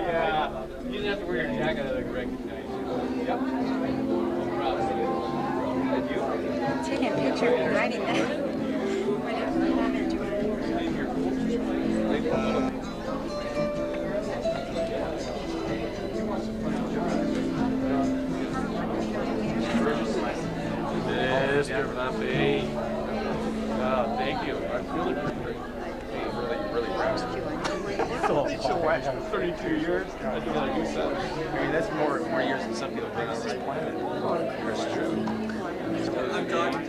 Yeah. You didn't have to wear your jacket to recognize you. Yep. No problem. And you? Taking a picture of me writing that. Yes, Burgess. Thank you. I'm really pretty. Really proud. So, 32 years. I think I do so. I mean, that's more years than some people have been on this planet. That's true. I'm talking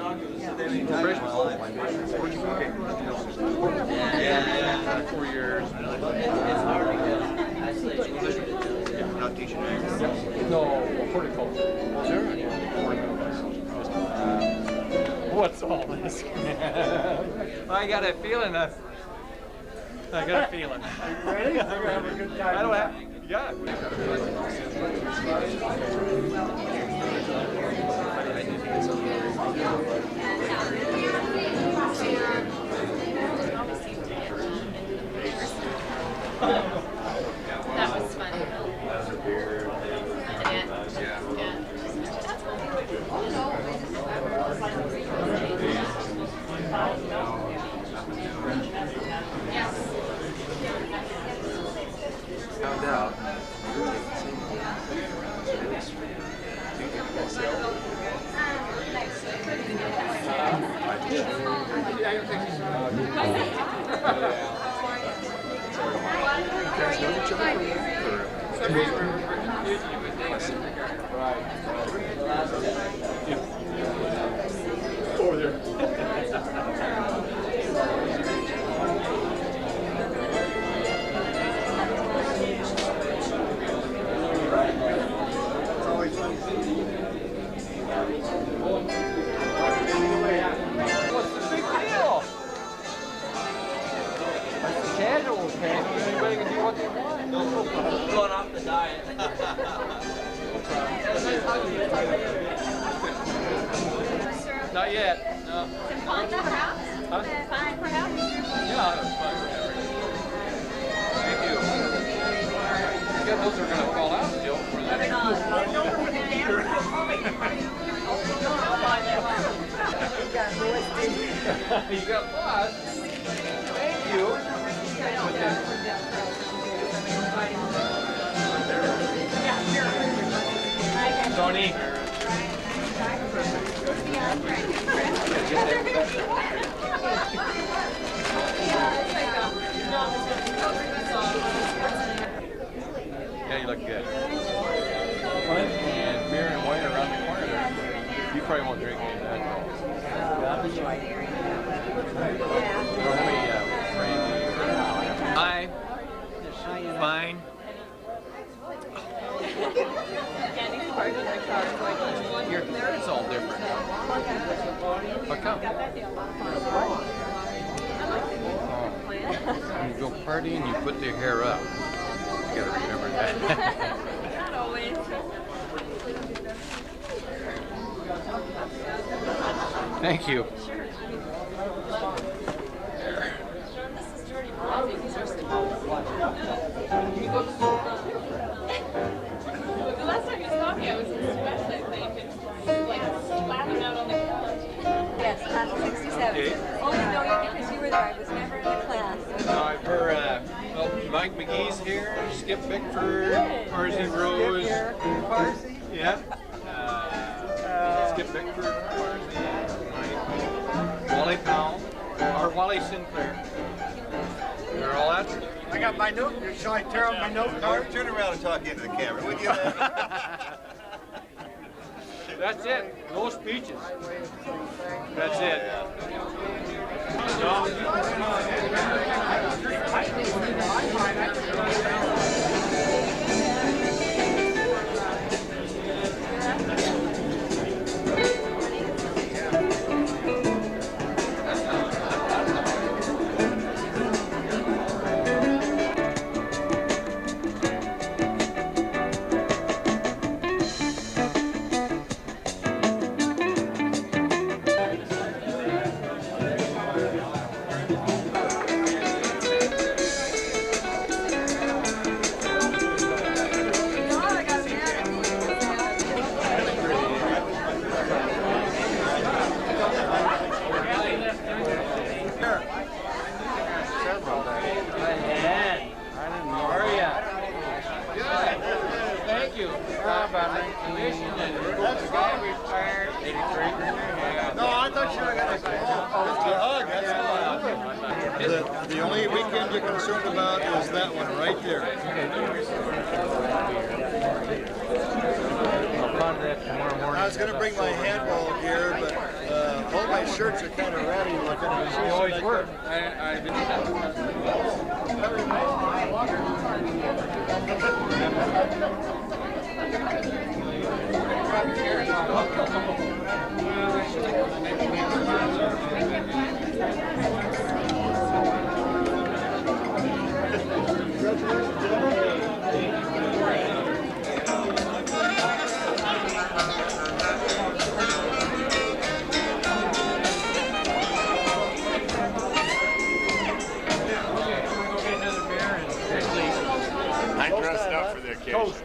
Yeah. 4 years. It's hard because I'm not teaching English. No, horticulture. Sure. What's all this? I got a feeling. I got a feeling. Are you ready? We're gonna have a good time. I don't have. Yeah. That was fun. Found out. Over there. What's the big deal? That's the casual thing. Anybody can do what they want. Going off the diet. Not yet. No. Some fun, perhaps? Huh? Fun, perhaps? Yeah, it was fun. Thank you. Yeah, those are going to fall out still. You got lost. Thank you. Tony. Yeah, you look good. And beer and wine around the corner there. You probably won't drink any of that. How many brandy? Hi. Fine. Here, it's all different. How come? When you go party and you put their hair up. You gotta remember that. Not always. Thank you. This is Jordy. These are small. The last time you saw me, I was in sweats, I think, and like slathered out on the couch. Yes, class of 67. Okay. Only know you because you were there. I was never in the class. Well, Mike McGee's here, Skip Bickford, Parsley Rose. Parsley? Yeah. Skip Bickford, Parsley, Mike, Wally Powell, or Wally Sinclair. They're all out. I got my note. Shall I tear out my note card? Turn around and talk into the camera, would you? That's it. No speeches. That's it. commission and the guy retired. 83. Yeah. No, I thought you were gonna say, oh, just a hug, that's all. The only weekend you're concerned about is that one right there. I was gonna bring my handball gear, but all my shirts are kind of ratty looking. They always were. I've been I dressed up for the occasion.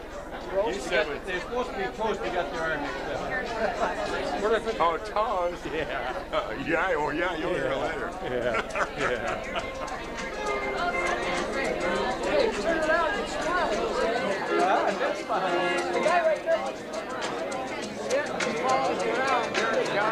You said it. they're supposed to be toast, they got their arm mixed up. Where they put Oh, toast? Yeah. Yeah, well, yeah, you'll hear it later. that's fine. The guy right there. Yeah, he follows you around. There's a guy.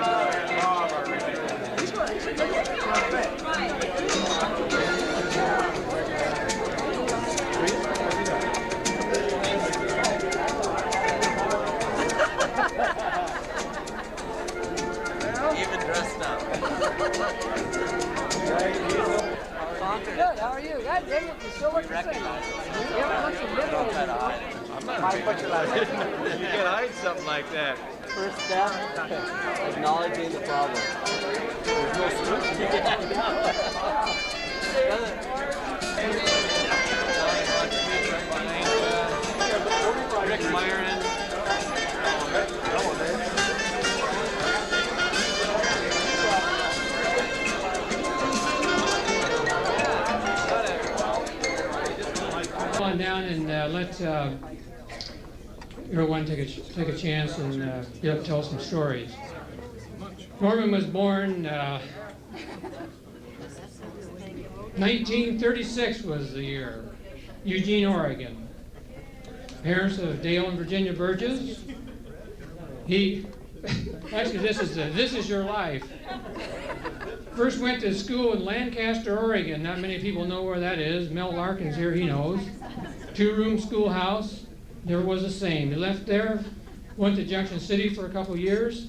Even dressed up. Good, how are you? God dang it, you still look the same. You haven't looked a bit old. You can hide something like that. First step, acknowledging the problem. There's no Rick Myron. Come on down and let everyone take a chance and get up and tell some stories. Norman was born 1936 was the year, Eugene, Oregon. Parents of Dale and Virginia Burgess. He actually this is your life. First went to school in Lancaster, Oregon. Not many people know where that is. Mel Larkin's here, he knows. 2-room schoolhouse. There was the same. He left there, went to Junction City for a couple years,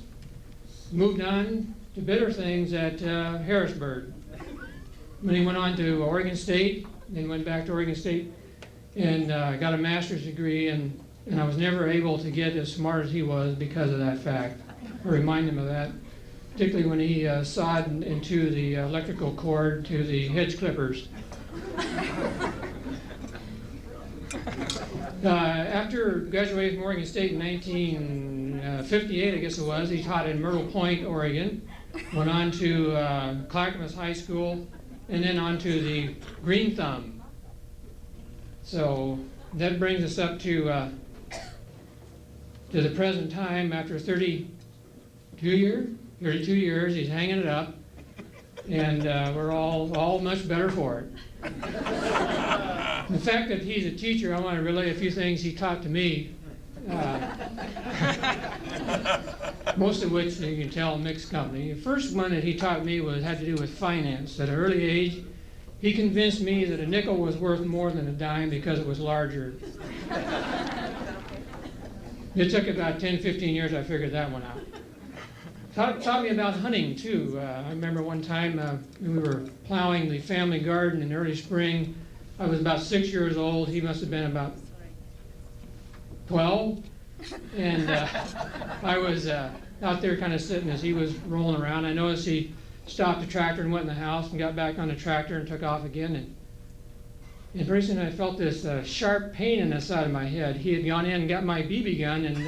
moved on to better things at Harrisburg. Then he went on to Oregon State, then went back to Oregon State and got a master's degree, and I was never able to get as smart as he was because of that fact. I remind him of that, particularly when he sawed into the electrical cord to the hedge clippers. After graduating from Oregon State in 1958, I guess it was, he taught in Myrtle Point, Oregon, went on to Clackamas High School, and then on to the Green Thumb. So that brings us up to the present time. After 32 years, he's hanging it up, and we're all much better for it. The fact that he's a teacher, I want to relay a few things he taught to me, most of which you can tell mixed company. The first one that he taught me had to do with finance. At an early age, he convinced me that a nickel was worth more than a dime because it was larger. It took about 10, 15 years I figured that one out. Taught me about hunting too. I remember one time we were plowing the family garden in early spring. I was about 6 years old. He must have been about 12. And I was out there kind of sitting as he was rolling around. I noticed he stopped the tractor and went in the house and got back on the tractor and took off again. And pretty soon I felt this sharp pain in the side of my head. He had gone in and got my BB gun and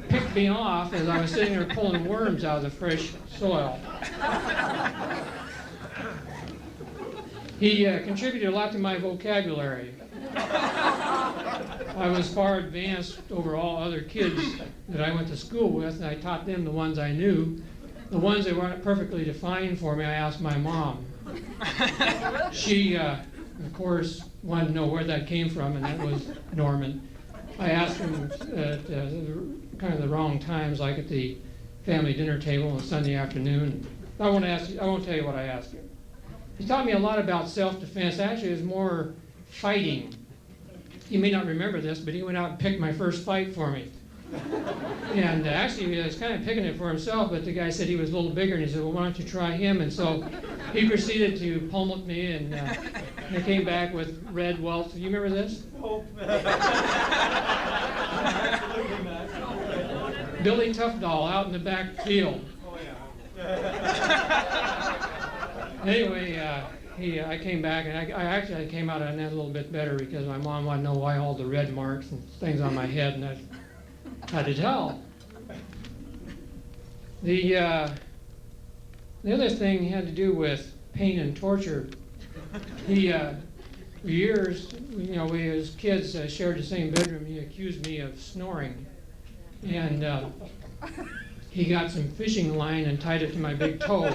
picked me off as I was sitting there pulling worms out of the fresh soil. He contributed a lot to my vocabulary. I was far advanced over all other kids that I went to school with, and I taught them the ones I knew. The ones that weren't perfectly defined for me, I asked my mom. She, of course, wanted to know where that came from, and that was Norman. I asked him kind of the wrong times, like at the family dinner table on Sunday afternoon. I won't tell you what I asked him. He taught me a lot about self-defense. Actually, it was more fighting. You may not remember this, but he went out and picked my first fight for me. And actually, he was kind of picking it for himself, but the guy said he was a little bigger, and he said, well, why don't you try him? And so he proceeded to pummel me, and he came back with red welts. Do you remember this? Billy Tuffdoll out in the back field. Anyway, I came back, and I came out on that a little bit better because my mom wanted to know why all the red marks and things on my head, and I had to tell. The other thing had to do with pain and torture. He, for years, we as kids shared the same bedroom. He accused me of snoring, and he got some fishing line and tied it to my big toe.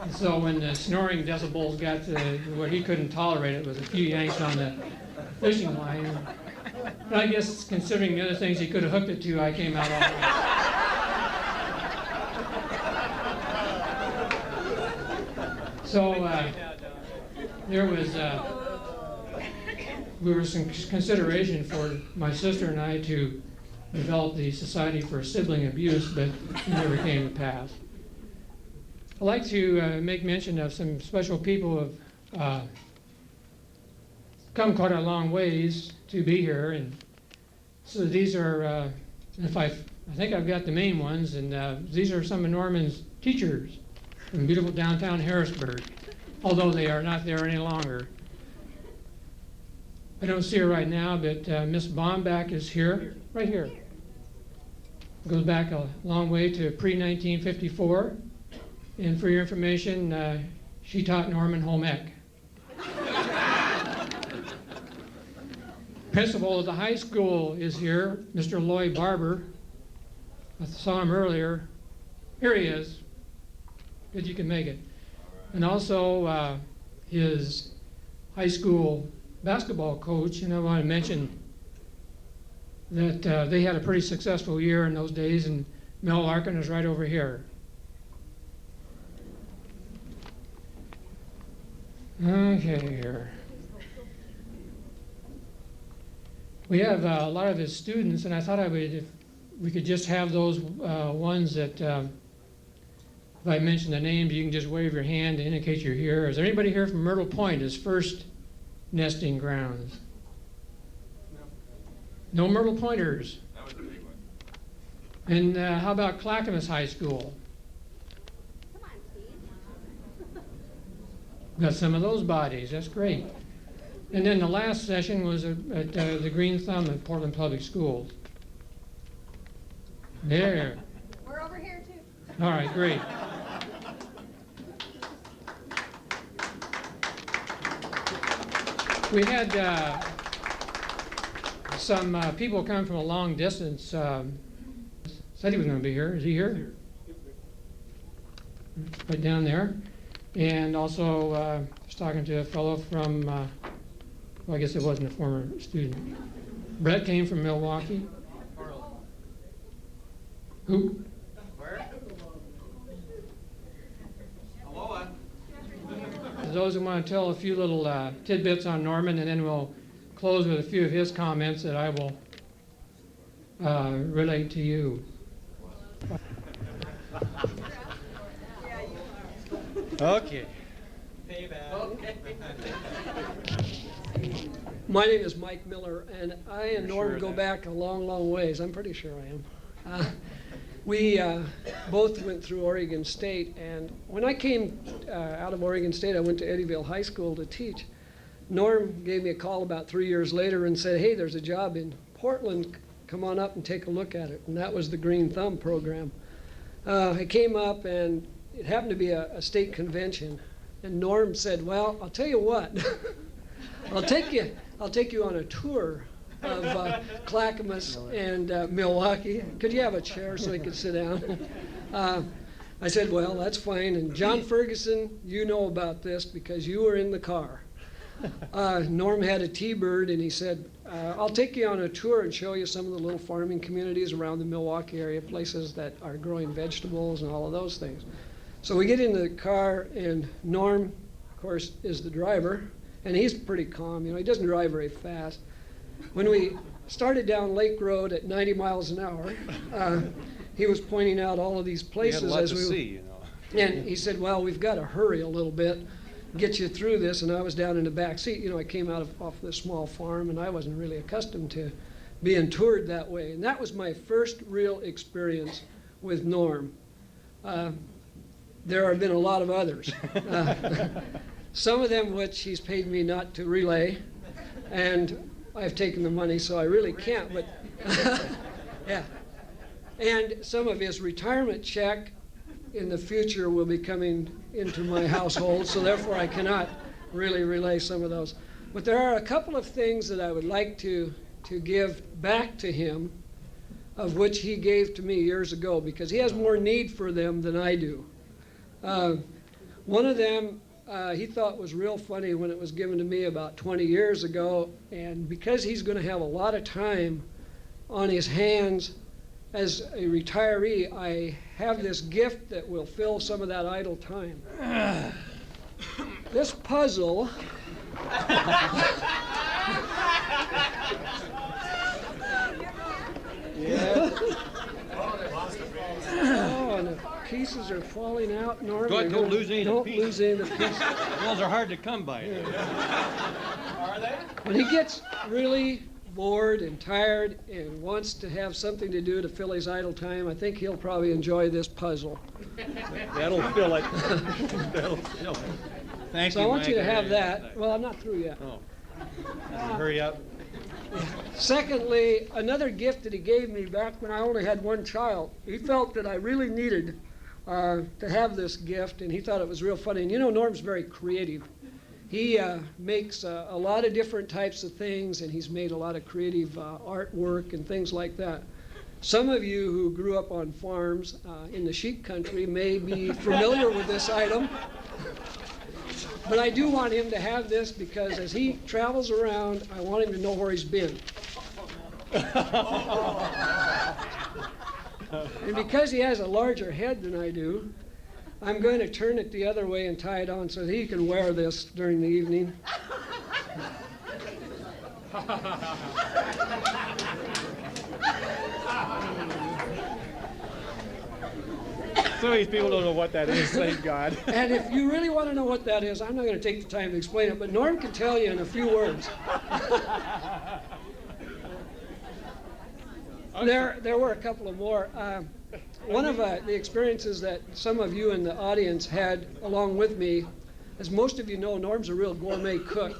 And so when the snoring decibels got to where he couldn't tolerate it, was a few yanks on the fishing line. But I guess considering the other things he could have hooked it to, I came out all right. So there was some consideration for my sister and I to develop the Society for Sibling Abuse, but it never came to pass. I'd like to make mention of some special people who have come quite a long ways to be here, and so these are, I think I've got the main ones, and these are some of Norman's teachers from beautiful downtown Harrisburg, although they are not there any longer. I don't see her right now, but Miss Bombach is here, right here. Goes back a long way to pre-1954. And for your information, she taught Norman home ec. Principal of the high school is here, Mr. Lloyd Barber. I saw him earlier. Here he is. Good you can make it. And also his high school basketball coach, and I want to mention that they had a pretty successful year in those days, and Mel Larkin is right over here. Okay, here. We have a lot of his students, and I thought if we could just have those ones that, if I mention the names, you can just wave your hand to indicate you're here. Is there anybody here from Myrtle Point, his first nesting grounds? No Myrtle Pointers? That was a big one. And how about Clackamas High School? Come on, Steve. Got some of those bodies, that's great. And then the last session was at the Green Thumb at Portland Public Schools. There. We're over here too. All right, great. We had some people come from a long distance. Said he was going to be here. Is he here? Right down there. And also, I was talking to a fellow from, well, I guess it wasn't a former student. Brett came from Milwaukee. Who? Where? Those who want to tell a few little tidbits on Norman, and then we'll close with a few of his comments that I will relate to you. Okay. My name is Mike Miller, and I and Norm go back a long, long ways. I'm pretty sure I am. We both went through Oregon State, and when I came out of Oregon State, I went to Eddyville High School to teach. Norm gave me a call about 3 years later and said, hey, there's a job in Portland. Come on up and take a look at it. And that was the Green Thumb program. I came up, and it happened to be a state convention. And Norm said, well, I'll tell you what. I'll take you on a tour of Clackamas and Milwaukee. Could you have a chair so he could sit down? I said, well, that's fine. And John Ferguson, you know about this because you were in the car. Norm had a T-Bird, and he said, I'll take you on a tour and show you some of the little farming communities around the Milwaukee area, places that are growing vegetables and all of those things. So we get in the car, and Norm, of course, is the driver, and he's pretty calm. You know, he doesn't drive very fast. When we started down Lake Road at 90 miles an hour, he was pointing out all of these places as we see, you know. and he said, well, we've got to hurry a little bit, get you through this. And I was down in the back seat. You know, I came off this small farm, and I wasn't really accustomed to being toured that way. And that was my first real experience with Norm. There have been a lot of others. Some of them which he's paid me not to relay, and I've taken the money, so I really can't. But yeah. And some of his retirement check in the future will be coming into my household, so therefore I cannot really relay some of those. But there are a couple of things that I would like to give back to him, of which he gave to me years ago, because he has more need for them than I do. One of them he thought was real funny when it was given to me about 20 years ago, and because he's going to have a lot of time on his hands as a retiree, I have this gift that will fill some of that idle time. This puzzle yeah. Oh, and the pieces are falling out. Norm, Don't lose any of the don't pieces. lose any of the pieces. Those are hard to come by. When he gets really bored and tired and wants to have something to do to fill his idle time, I think he'll probably enjoy this puzzle. That'll fill it. That'll fill it. Thank So you, I want you to Mike. have that. Well, I'm not through yet. Oh. Hurry up. Secondly, another gift that he gave me back when I only had one child. He felt that I really needed to have this gift, and he thought it was real funny. And you know, Norm's very creative. He makes a lot of different types of things, and he's made a lot of creative artwork and things like that. Some of you who grew up on farms in the sheep country may be familiar with this item. But I do want him to have this because as he travels around, I want him to know where he's been. And because he has a larger head than I do, I'm going to turn it the other way and tie it on so that he can wear this during the evening. Some of these people don't know what that is, thank God. And if you really want to know what that is, I'm not going to take the time to explain it, but Norm can tell you in a few words. There were a couple of more. One of the experiences that some of you in the audience had along with me, as most of you know, Norm's a real gourmet cook,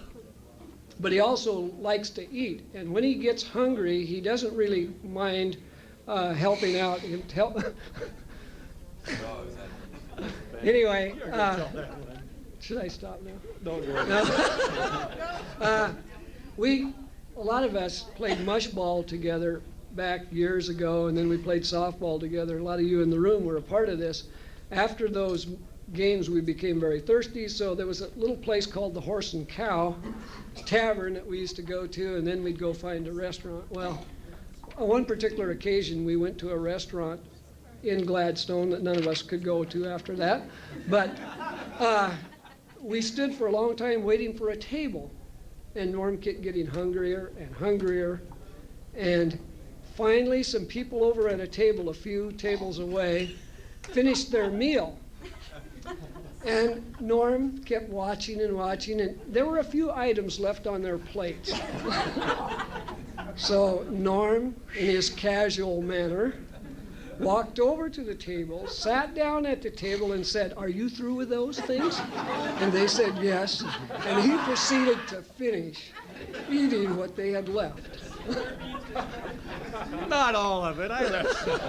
but he also likes to eat. And when he gets hungry, he doesn't really mind helping out. Anyway, should I stop now? Don't worry. No. A lot of us played mush ball together back years ago, and then we played softball together. A lot of you in the room were a part of this. After those games, we became very thirsty, so there was a little place called the Horse and Cow Tavern that we used to go to, and then we'd go find a restaurant. Well, on one particular occasion, we went to a restaurant in Gladstone that none of us could go to after that. But we stood for a long time waiting for a table, and Norm kept getting hungrier and hungrier. And finally, some people over at a table a few tables away finished their meal. And Norm kept watching and watching, and there were a few items left on their plates. So Norm, in his casual manner, walked over to the table, sat down at the table and said, "Are you through with those things?" And they said yes. And he proceeded to finish eating what they had left. Not all of it. I left some.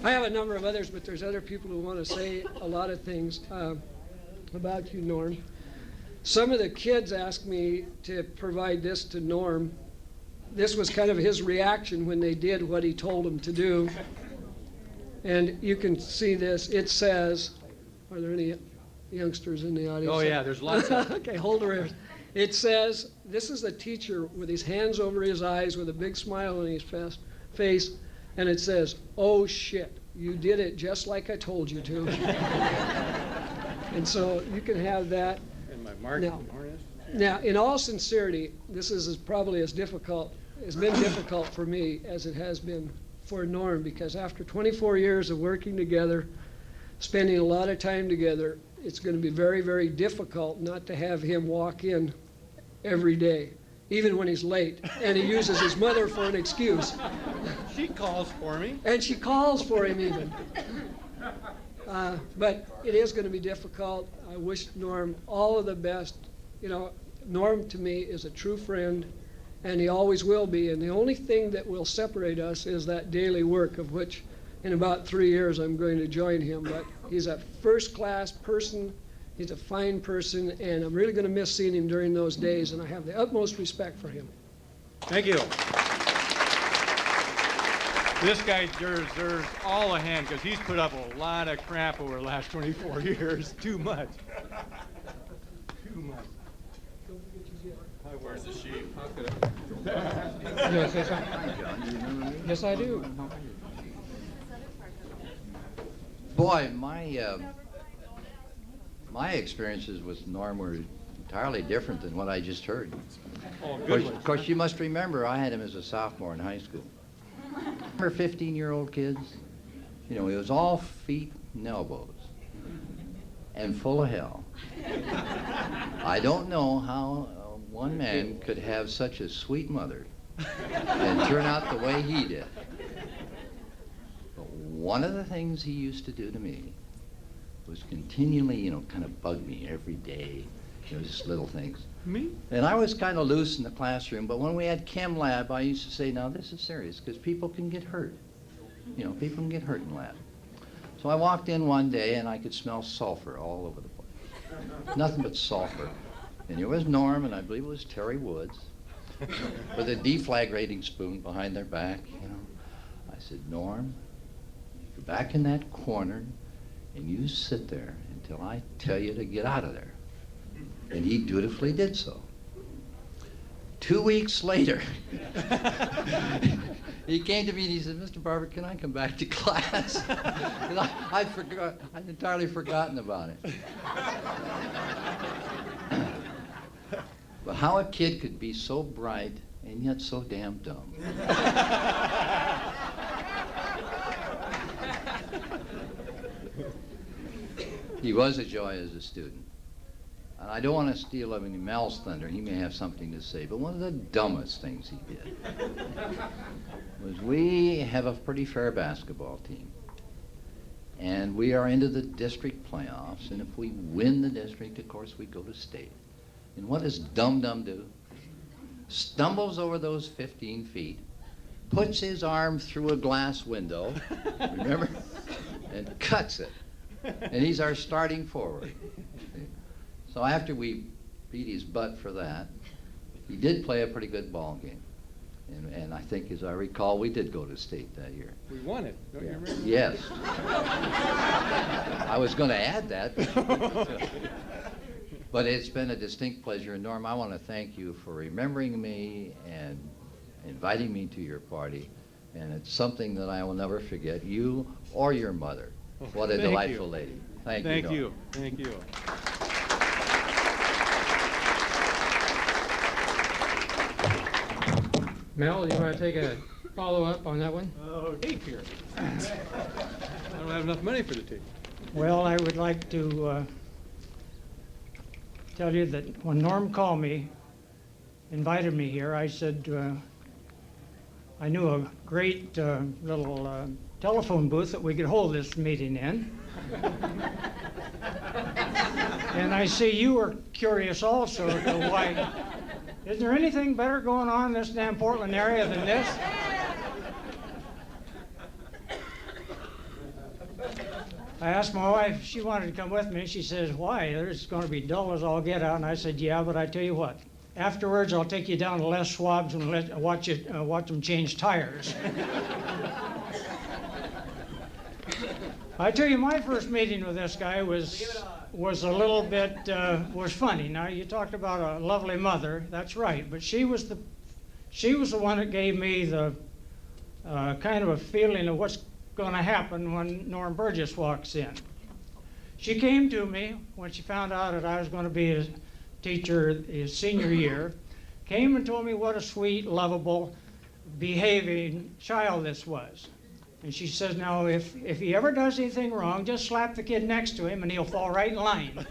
I have a number of others, but there's other people who want to say a lot of things about you, Norm. Some of the kids asked me to provide this to Norm. This was kind of his reaction when they did what he told them to do. And you can see this. It says, are there any? youngsters in the audience. Oh, yeah, there's lots of. Okay, hold her ears. It says, this is a teacher with his hands over his eyes with a big smile on his face, and it says, "Oh shit, you did it just like I told you to." And so you can have that. And my mark. Now, in all sincerity, this is probably as difficult, it's been difficult for me as it has been for Norm, because after 24 years of working together, spending a lot of time together, it's going to be very, very difficult not to have him walk in every day, even when he's late, and he uses his mother for an excuse. She calls for me. And she calls for him even. But it is going to be difficult. I wish Norm all of the best. You know, Norm to me is a true friend, and he always will be. And the only thing that will separate us is that daily work, of which in about 3 years I'm going to join him. But he's a first-class person. He's a fine person, and I'm really going to miss seeing him during those days, and I have the utmost respect for him. Thank you. This guy deserves all a hand because he's put up a lot of crap over the last 24 years. Too much. Too much. Where's the sheep? How could I? You wanna say something? Yes, I do. Boy, my experiences with Norm were entirely different than what I just heard. Oh, good one. Of course, you must remember I had him as a sophomore in high school. Remember 15-year-old kids? You know, he was all feet and elbows and full of hell. I don't know how one man could have such a sweet mother and turn out the way he did. But one of the things he used to do to me was continually, you know, kind of bug me every day, you know, just little things. Me? And I was kind of loose in the classroom, but when we had chem lab, I used to say, now this is serious, because people can get hurt. You know, people can get hurt in lab. So I walked in one day, and I could smell sulfur all over the place. Nothing but sulfur. And here was Norm, and I believe it was Terry Woods, with a deflagrating spoon behind their back, you know. I said, Norm, you're back in that corner, and you sit there until I tell you to get out of there. And he dutifully did so. 2 weeks later, he came to me and he said, Mr. Barber, can I come back to class? And I'd entirely forgotten about it. But how a kid could be so bright and yet so damn dumb. He was a joy as a student. And I don't want to steal any Mel's thunder. He may have something to say. But one of the dumbest things he did was we have a pretty fair basketball team. And we are into the district playoffs. And if we win the district, of course, we go to state. And what does Dum-Dum do? Stumbles over those 15 feet, puts his arm through a glass window, remember? And cuts it. And he's our starting forward. So after we beat his butt for that, he did play a pretty good ball game. And I think, as I recall, we did go to state that year. We won it, don't you remember? Yes. I was going to add that. But it's been a distinct pleasure. And Norm, I want to thank you for remembering me and inviting me to your party. And it's something that I will never forget, you or your mother. What a delightful lady. Thank you, Norm. Thank you. Mel, you want to take a follow-up on that one? Oh, tape here. I don't have enough money for the tape. Well, I would like to tell you that when Norm called me, invited me here, I said I knew a great little telephone booth that we could hold this meeting in. And I see you were curious also to why. Is there anything better going on in this damn Portland area than this? I asked my wife, she wanted to come with me. She says, why? It's going to be dull as all get out. And I said, yeah, but I tell you what. Afterwards, I'll take you down to Les Schwab's and watch them change tires. I tell you, my first meeting with this guy was a little bit was funny. Now you talked about a lovely mother, that's right, but she was the one that gave me the kind of a feeling of what's going to happen when Norm Burgess walks in. She came to me when she found out that I was going to be a teacher his senior year, came and told me what a sweet, lovable, behaving child this was. And she says, now, if he ever does anything wrong, just slap the kid next to him and he'll fall right in line.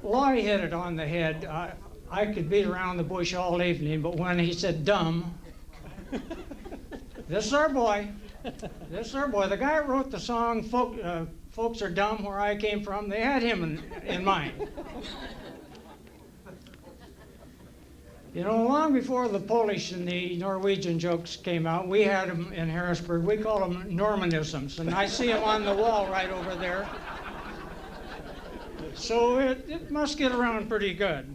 Laurie hit it on the head. I could beat around the bush all evening, but when he said dumb, this is our boy. This is our boy. The guy who wrote the song, Folks Are Dumb, where I came from, they had him in mind. You know, long before the Polish and the Norwegian jokes came out, we had them in Harrisburg. We call them Normanisms, and I see them on the wall right over there. So it must get around pretty good.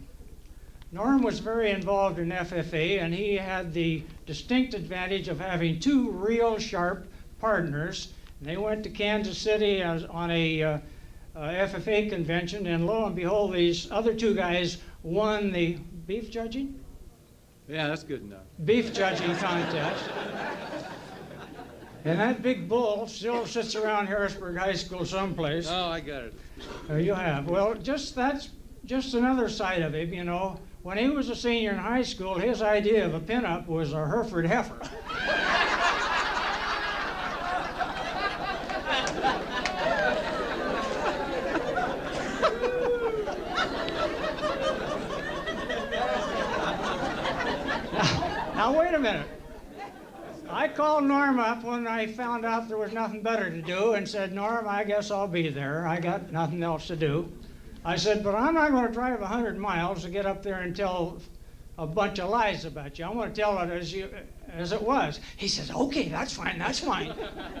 Norm was very involved in FFA, and he had the distinct advantage of having two real sharp partners. And they went to Kansas City on a FFA convention, and lo and behold, these other two guys won the beef judging? Yeah, that's good enough. Beef judging contest. And that big bull still sits around Harrisburg High School someplace. Oh, I got it. You have. Well, that's just another side of him, you know. When he was a senior in high school, his idea of a pinup was a Hereford heifer. Now, wait a minute. I called Norm up when I found out there was nothing better to do and said, Norm, I guess I'll be there. I got nothing else to do. I said, but I'm not going to drive 100 miles to get up there and tell a bunch of lies about you. I want to tell it as it was. He says, okay, that's fine, that's fine.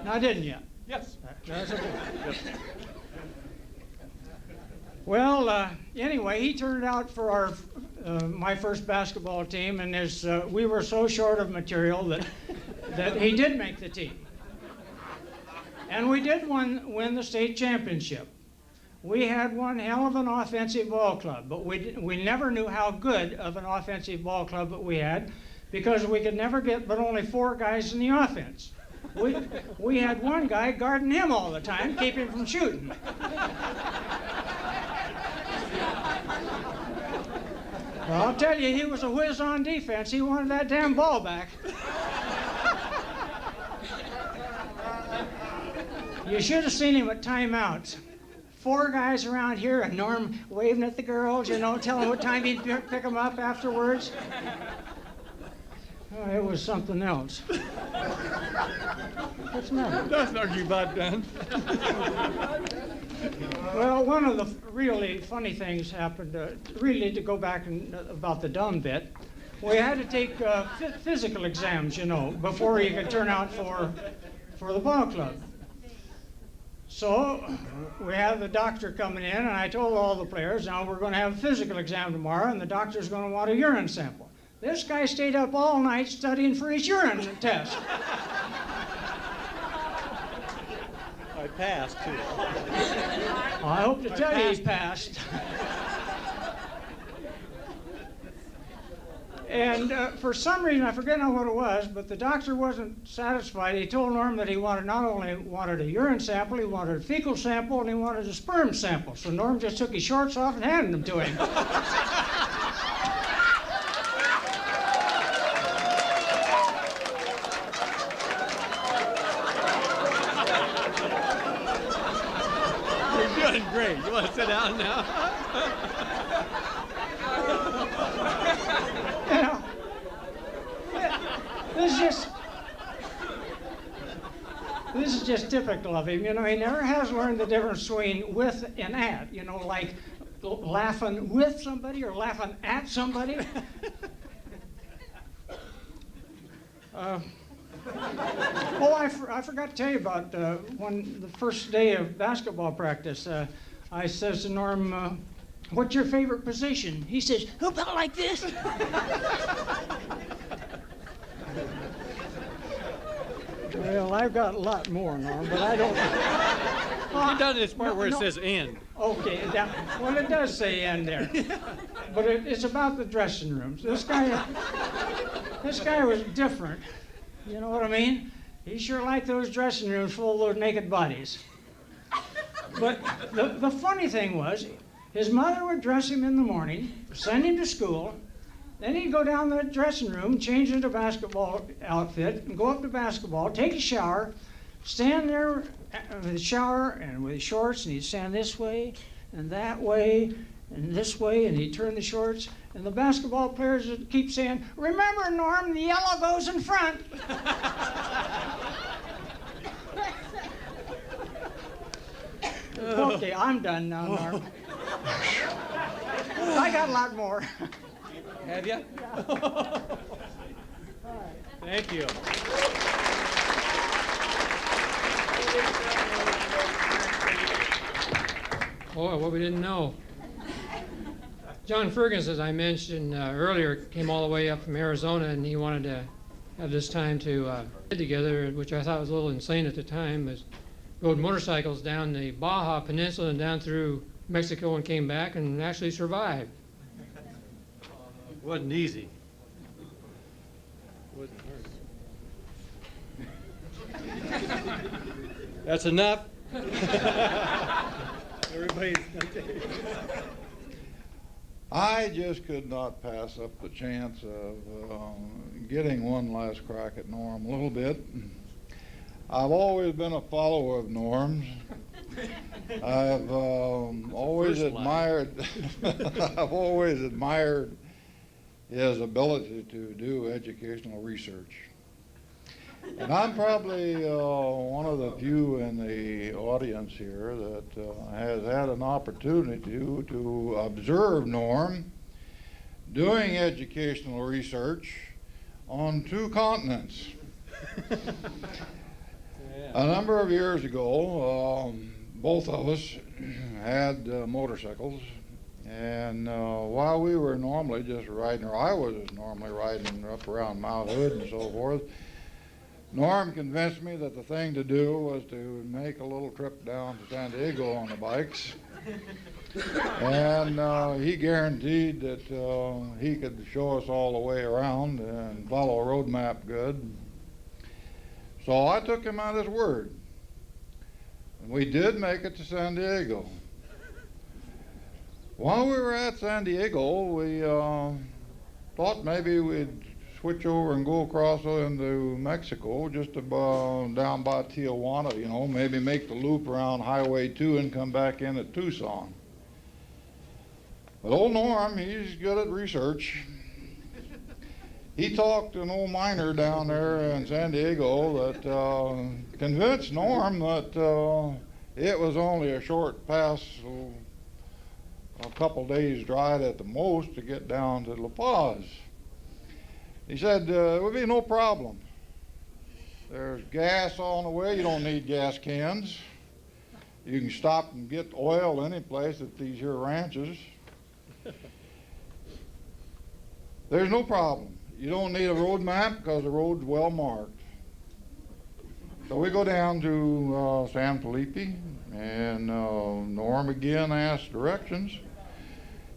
Now, didn't you? Yes. That's okay. Well, anyway, he turned out for my first basketball team, and we were so short of material that he did make the team. And we did win the state championship. We had one hell of an offensive ball club, but we never knew how good of an offensive ball club that we had, because we could never get but only 4 guys in the offense. We had one guy guarding him all the time, keep him from shooting. Well, I'll tell you, he was a whiz on defense. He wanted that damn ball back. You should have seen him at timeouts. 4 guys around here, and Norm waving at the girls, you know, telling what time he'd pick them up afterwards. Oh, it was something else. What's the matter? Nothing to argue about, Dan. Well, one of the really funny things happened, really to go back about the dumb bit. We had to take physical exams, you know, before you could turn out for the ball club. So we had the doctor coming in, and I told all the players, now we're going to have a physical exam tomorrow, and the doctor's going to want a urine sample. This guy stayed up all night studying for his urine test. I passed, too. I hope to tell you he passed. And for some reason, I forget now what it was, but the doctor wasn't satisfied. He told Norm that he not only wanted a urine sample, he wanted a fecal sample, and he wanted a sperm sample. So Norm just took his shorts off and handed them to him. You're doing great. You want to sit down now? You know, this is just typical of him. You know, he never has learned the difference between with and at. You know, like laughing with somebody or laughing at somebody. Oh, I forgot to tell you about the first day of basketball practice. I says to Norm, what's your favorite position? He says, about like this. Well, I've got a lot more, Norm, but I don't. Get down to this part where it says end. Okay, well, it does say end there, but it's about the dressing rooms. This guy was different. You know what I mean? He sure liked those dressing rooms full of those naked bodies. But the funny thing was, his mother would dress him in the morning, send him to school, then he'd go down to the dressing room, change into basketball outfit, and go up to basketball, take a shower, stand there with the shower and with his shorts, and he'd stand this way and that way and this way, and he'd turn the shorts, and the basketball players would keep saying, "Remember, Norm, the yellow goes in front." Okay, I'm done now, Norm. I got a lot more. Have you? Thank you. Boy, what we didn't know. John Fergus, as I mentioned earlier, came all the way up from Arizona, and he wanted to have this time to get together, which I thought was a little insane at the time. Was rode motorcycles down the Baja Peninsula and down through Mexico and came back and actually survived. It wasn't easy. It wasn't hard. That's enough. Everybody's okay. I just could not pass up the chance of getting one last crack at Norm a little bit. I've always been a follower of Norm's. I've always admired I've always admired his ability to do educational research. And I'm probably one of the few in the audience here that has had an opportunity to observe Norm doing educational research on 2 continents. A number of years ago, both of us had motorcycles, and while we were normally just riding, or I was normally riding up around Mount Hood and so forth, Norm convinced me that the thing to do was to make a little trip down to San Diego on the bikes. And he guaranteed that he could show us all the way around and follow a road map good. So I took him at his word. And we did make it to San Diego. While we were at San Diego, we thought maybe we'd switch over and go across into Mexico, just about down by Tijuana, you know, maybe make the loop around Highway 2 and come back in at Tucson. But old Norm, he's good at research. He talked to an old miner down there in San Diego that convinced Norm that it was only a short pass, a couple days' ride at the most to get down to La Paz. He said, it would be no problem. There's gas on the way. You don't need gas cans. You can stop and get oil any place at these here ranches. There's no problem. You don't need a road map because the road's well marked. So we go down to San Felipe, and Norm again asked directions,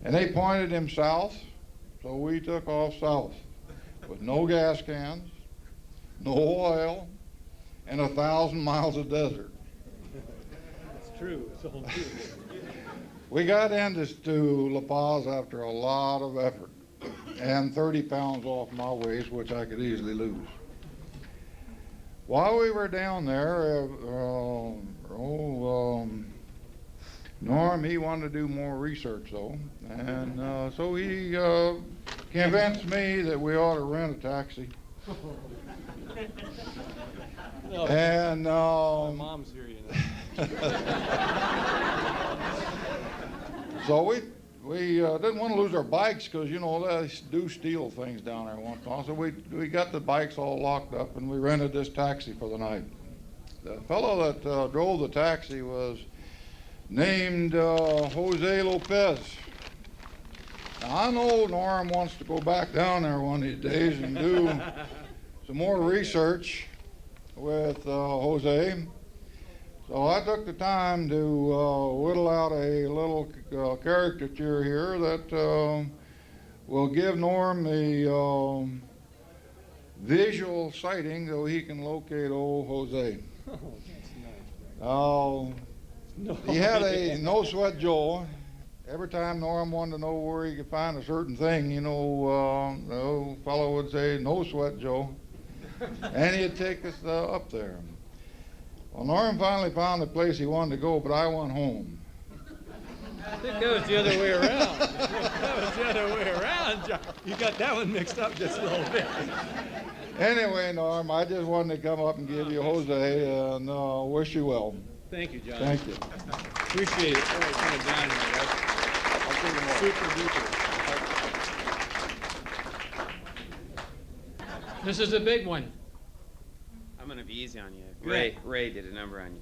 and they pointed him south, so we took off south with no gas cans, no oil, and 1,000 miles of desert. It's true. It's all true. We got into La Paz after a lot of effort and 30 pounds off my waist, which I could easily lose. While we were down there, Norm, he wanted to do more research though, and so he convinced me that we ought to rent a taxi. No, And my mom's here, you know. so we didn't want to lose our bikes because, you know, they do steal things down there once in a while. So we got the bikes all locked up and we rented this taxi for the night. The fellow that drove the taxi was named Jose Lopez. Now, I know Norm wants to go back down there one of these days and some more research with Jose. So I took the time to whittle out a little caricature here that will give Norm the visual sighting so he can locate old Jose. He had a no sweat Joe. Every time Norm wanted to know where he could find a certain thing, the old fellow would say, "No sweat Joe," and he'd take us up there. Well, Norm finally found the place he wanted to go, but I went home. I think that was the other way around. That was the other way around, John. You got that one mixed up just a little bit. Anyway, Norm, I just wanted to come up and give you Jose and wish you well. Thank you, John. Thank you. Appreciate it. All right, coming down here. That's super duper. This is a big one. I'm going to be easy on you. Ray did a number on you.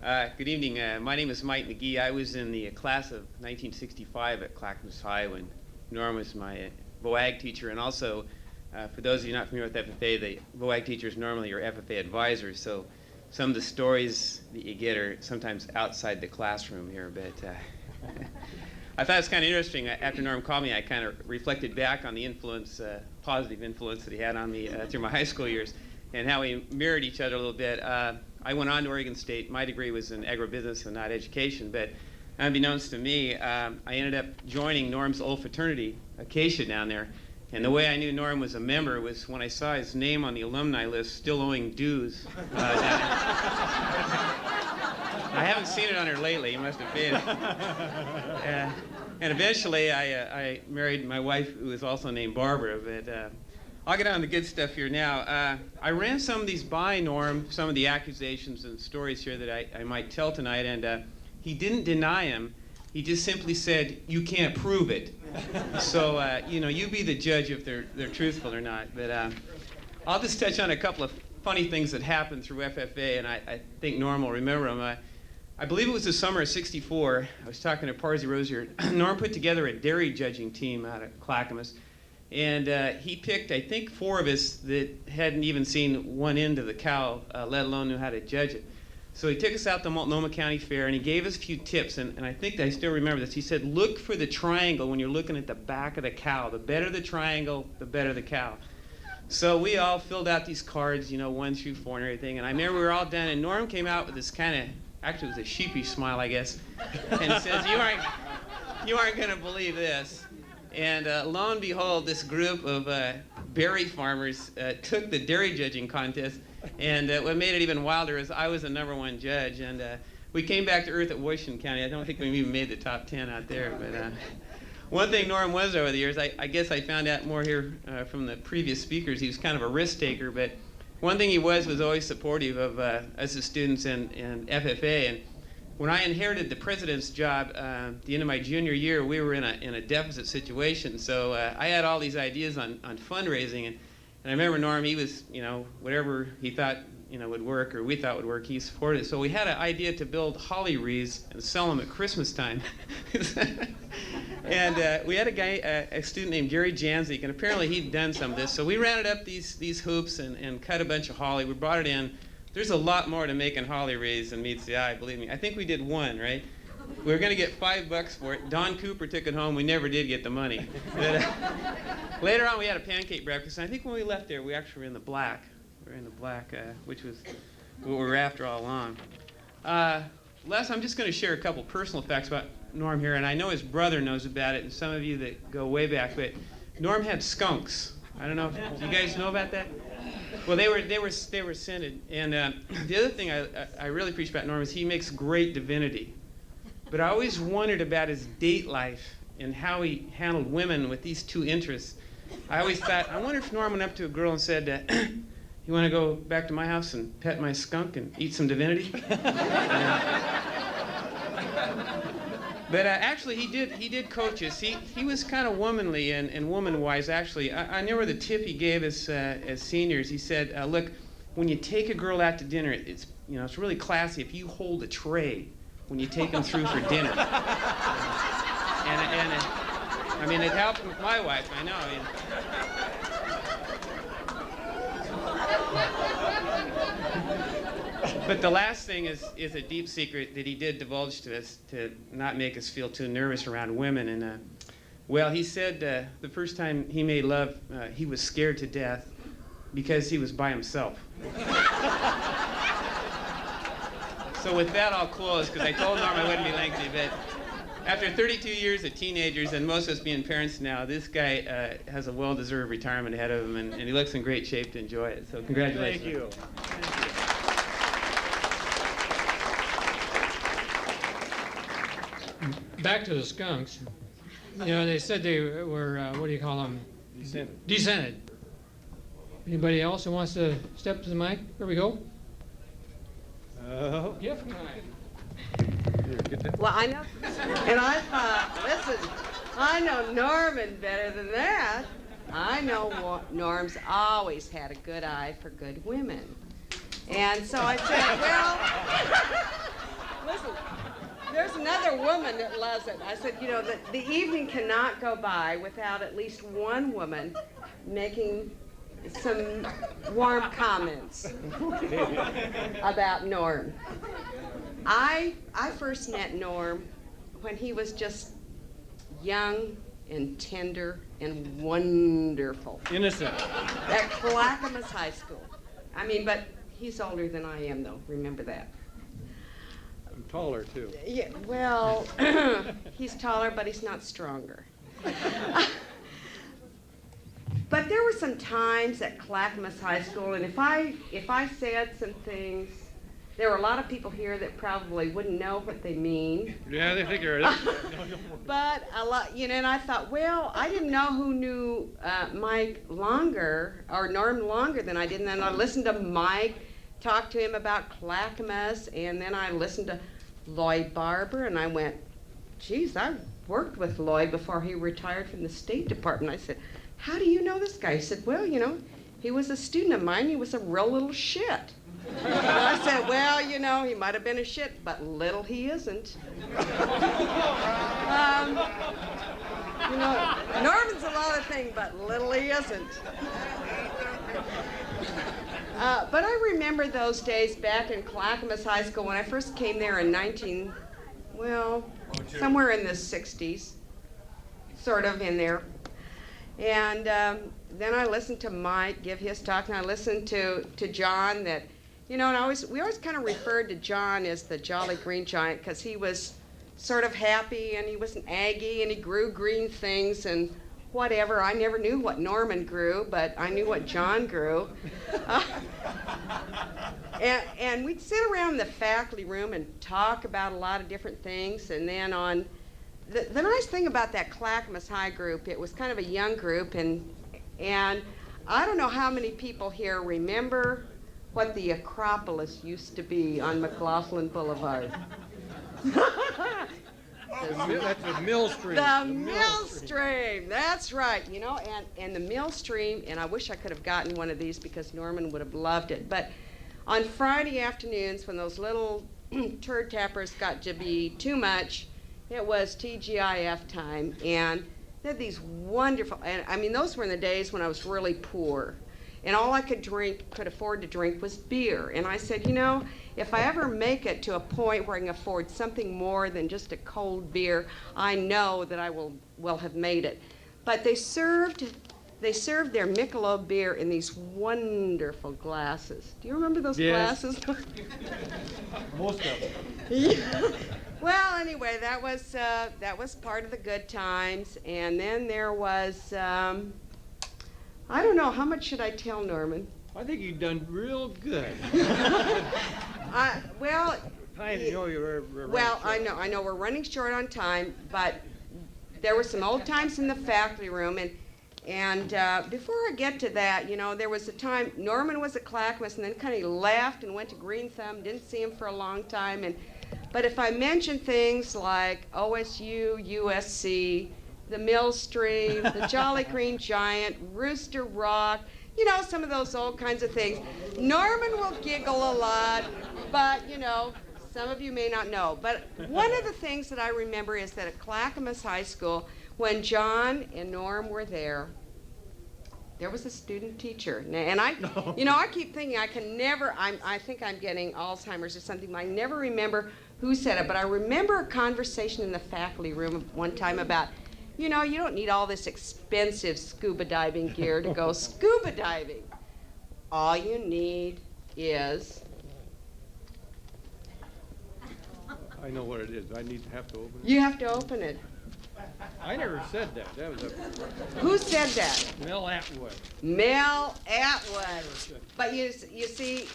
But, good evening. My name is Mike McGee. I was in the class of 1965 at Clackamas High when Norm was my VOAG teacher. And also, for those of you not familiar with FFA, the VOAG teachers normally are FFA advisors. So some of the stories that you get are sometimes outside the classroom here. But I thought it was kind of interesting. After Norm called me, I kind of reflected back on the influence, positive influence that he had on me through my high school years, and how we mirrored each other a little bit. I went on to Oregon State. My degree was in agribusiness and not education, but unbeknownst to me, I ended up joining Norm's old fraternity, Acacia, down there. And the way I knew Norm was a member was when I saw his name on the alumni list, still owing dues. I haven't seen it on her lately. He must have paid it. And eventually, I married my wife, who was also named Barbara. But I'll get on to the good stuff here now. I ran some of these by Norm, some of the accusations and stories here that I might tell tonight, and he didn't deny them. He just simply said, "You can't prove it." So, you be the judge if they're truthful or not. But I'll just touch on a couple of funny things that happened through FFA, and I think Norm will remember them. I believe it was the summer of '64. I was talking to Parsi Rosier. Norm put together a dairy judging team out of Clackamas. And he picked, I think, 4 of us that hadn't even seen one end of the cow, let alone knew how to judge it. So he took us out to Multnomah County Fair, and he gave us a few tips. And I think I still remember this. He said, look for the triangle when you're looking at the back of the cow. The better the triangle, the better the cow. So we all filled out these cards, 1 through 4 and everything. And I remember we were all done, and Norm came out with this kind of, actually it was a sheepish smile, I guess, and says, you aren't going to believe this. And lo and behold, this group of berry farmers took the dairy judging contest. And what made it even wilder is I was the #1 judge. And we came back to earth at Washington County. I don't think we even made the top 10 out there. But one thing Norm was over the years, I guess I found out more here from the previous speakers. He was kind of a risk taker. But one thing he was always supportive of us as students and FFA. And when I inherited the president's job at the end of my junior year, we were in a deficit situation. So I had all these ideas on fundraising. And I remember Norm, he was, whatever he thought, would work or we thought would work, he supported it. So we had an idea to build holly wreaths and sell them at Christmas time. And we had a guy, a student named Jerry Janzik, and apparently he'd done some of this. So we rounded up these hoops and cut a bunch of holly. We brought it in. There's a lot more to making holly wreaths than meets the eye, believe me. I think we did 1, right? We were going to get $5 for it. Don Cooper took it home. We never did get the money. But, later on, we had a pancake breakfast. And I think when we left there, we actually were in the black. We were in the black, which was what we were after all along. Les, I'm just going to share a couple personal facts about Norm here. And I know his brother knows about it, and some of you that go way back. But Norm had skunks. I don't know. Do you guys know about that? Well, they were scented. And the other thing I really appreciate about Norm is he makes great divinity. But I always wondered about his date life and how he handled women with these 2 interests. I always thought, I wonder if Norm went up to a girl and said, you want to go back to my house and pet my skunk and eat some divinity? But actually, he did coach us. He was kind of womanly and woman-wise, actually. I remember the tip he gave us as seniors. He said, look, when you take a girl out to dinner, it's really classy if you hold a tray when you take them through for dinner. And it helped with my wife, I know. But the last thing is a deep secret that he did divulge to us to not make us feel too nervous around women. And well, he said the first time he made love, he was scared to death because he was by himself. So with that, I'll close, because I told Norm I wouldn't be lengthy, but after 32 years of teenagers, and most of us being parents now, this guy has a well-deserved retirement ahead of him, and he looks in great shape to enjoy it. So congratulations. Thank you. Back to the skunks. You know, they said they were, what do you call them? Descended. Anybody else who wants to step to the mic? Here we go. Gift time. Well, I know, and I thought, listen, I know Norman better than that. I know Norm's always had a good eye for good women. And so I said, well, listen, there's another woman that loves it. I said, you know, the evening cannot go by without at least one woman making some warm comments about Norm. I first met Norm when he was just young and tender and wonderful. Innocent. At Clackamas High School. I mean, but he's older than I am, though. Remember that. I'm taller, too. Yeah, well, he's taller, but he's not stronger. But there were some times at Clackamas High School, and if I said some things, there were a lot of people here that probably wouldn't know what they mean. Yeah, they figure it out. No. But a lot, you know, and I thought, well, I didn't know who knew Mike longer, or Norm longer than I did. And then I listened to Mike talk to him about Clackamas, and then I listened to Lloyd Barber, and I went, geez, I worked with Lloyd before he retired from the State Department. I said, how do you know this guy? He said, well, you know, he was a student of mine. He was a real little shit. And I said, well, you know, he might have been a shit, but little he isn't. You know, Norman's a lot of things, but little he isn't. But I remember those days back in Clackamas High School when I first came there in somewhere in the 60s, sort of in there. And then I listened to Mike give his talk, and I listened to John that, you know, and we always kind of referred to John as the Jolly Green Giant because he was sort of happy and he was an Aggie and he grew green things and whatever. I never knew what Norman grew, but I knew what John grew. And we'd sit around in the faculty room and talk about a lot of different things. And then the nice thing about that Clackamas High group, it was kind of a young group, and I don't know how many people here remember what the Acropolis used to be on McLaughlin Boulevard. That's the mill stream. The mill stream, that's right. You know, and the mill stream, and I wish I could have gotten one of these because Norman would have loved it. But on Friday afternoons, when those little turd tappers got to be too much, it was TGIF time, and they had these wonderful, and I mean, those were in the days when I was really poor, and all I could afford to drink was beer. And I said, you know, if I ever make it to a point where I can afford something more than just a cold beer, I know that I will have made it. But they served their Michelob beer in these wonderful glasses. Do you remember those glasses? Most of them. Yeah. Well, anyway, that was part of the good times, and then there was I don't know, how much should I tell Norman? I think you've done real good. Well, I know you were well, I know we're running short on time, but there were some old times in the faculty room, and before I get to that, you know, there was a time Norman was at Clackamas, and then kind of left and went to Green Thumb. Didn't see him for a long time, but if I mention things like OSU, USC, the Mill Stream, the Jolly Green Giant, Rooster Rock, you know, some of those old kinds of things, Norman will giggle a lot, but, you know, some of you may not know. But one of the things that I remember is that at Clackamas High School, when John and Norm were there, There was a student teacher, and I, you know, I keep thinking I can never. I think I'm getting Alzheimer's or something. I never remember who said it, but I remember a conversation in the faculty room one time about, you know, you don't need all this expensive scuba diving gear to go scuba diving. All you need is. I know what it is. I have to open it. You have to open it. I never said that. That was Who said that? Mel Atwood. Mel Atwood. But you see,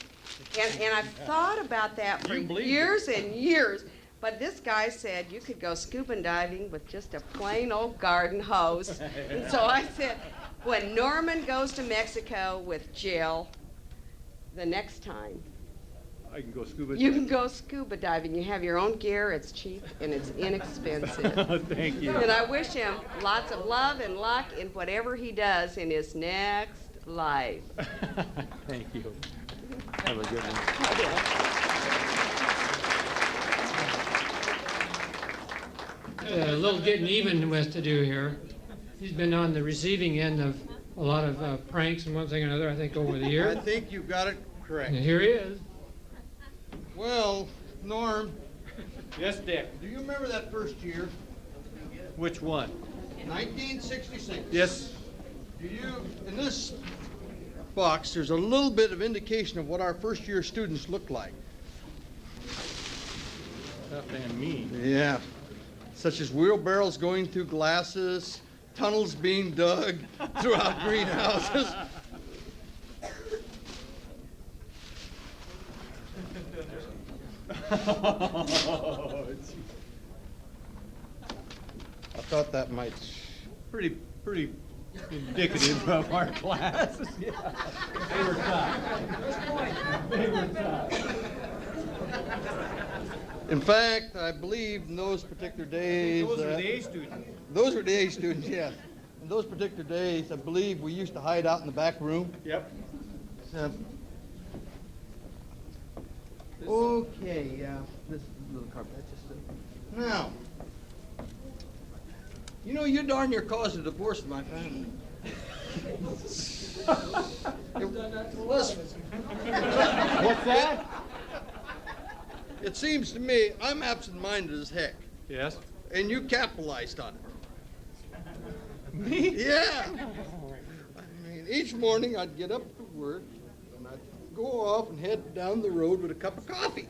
and I've thought about that for years and years. But this guy said you could go scuba diving with just a plain old garden hose. And so I said, when Norman goes to Mexico with Jill, the next time, I can go scuba diving. you can go scuba diving. You have your own gear, it's cheap, and it's inexpensive. Thank you. And I wish him lots of love and luck in whatever he does in his next life. Thank you. Have a good one. A little getting even with to do here. He's been on the receiving end of a lot of pranks and one thing or another, I think, over the years. I think you've got it correct. And here he is. Well, Norm, Yes, Dick. do you remember that first year? Which one? 1966. Yes. Do you, in this box, there's a little bit of indication of what our first year students looked like. Tough and mean. Yeah. Such as wheelbarrows going through glasses, tunnels being dug throughout greenhouses. I thought that might. Pretty indicative of our class. Yeah. They were tough. They were tough. In fact, I believe in those particular days. Those were the A students. Those were the A students, yes. In those particular days, I believe we used to hide out in the back room. Yep. Okay, this little carpet, that's just now, you know, you darn near caused a divorce in my family. What's that? It seems to me I'm absent-minded as heck. Yes. And you capitalized on it. Me? Yeah. I mean, each morning I'd get up to work and I'd go off and head down the road with a cup of coffee.